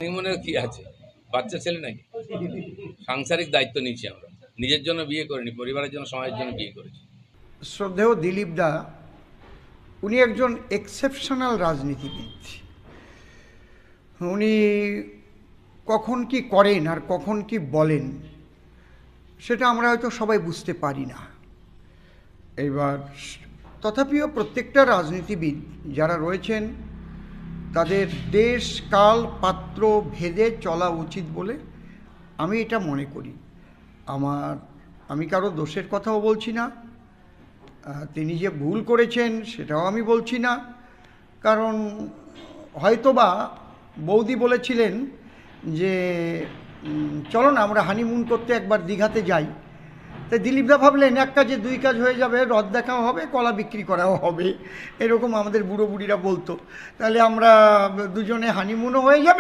হানিমুনের কি আছে? বাচ্চা ছেলে নাকি? সাংসারিক দায়িত্ব নিচ্ছি আমরা। নিজের জন্য বিয়ে করিনি, পরিবারের জন্য, সমাজের জন্য বিয়ে করেছি। শ্রদ্ধেয় দিলীপ দা, উনি একজন এক্সেপশনাল রাজনীতিবিদ। উনি কখন কি করেন আর কখন কি বলেন সেটা আমরা হয়তো সবাই বুঝতে পারি না। এবার তথাপিও প্রত্যেকটা রাজনীতিবিদ যারা রয়েছেন তাদের দেশ কাল পাত্র ভেদে চলা উচিত বলে আমি এটা মনে করি। আমি কারো দোষের কথাও বলছি না, তিনি যে ভুল করেছেন সেটাও আমি বলছি না, কারণ হয়তোবা বৌদি বলেছিলেন যে চলো না আমরা হানিমুন করতে একবার দীঘাতে যাই। তাই দিলীপদা ভাবলেন এক কাজে দুই কাজ হয়ে যাবে, হ্রদ দেখাও হবে, কলা বিক্রি করাও হবে, এরকম আমাদের বুড়ো বুড়িরা বলতো। তাহলে আমরা দুজনে হানিমুনও হয়ে যাবে,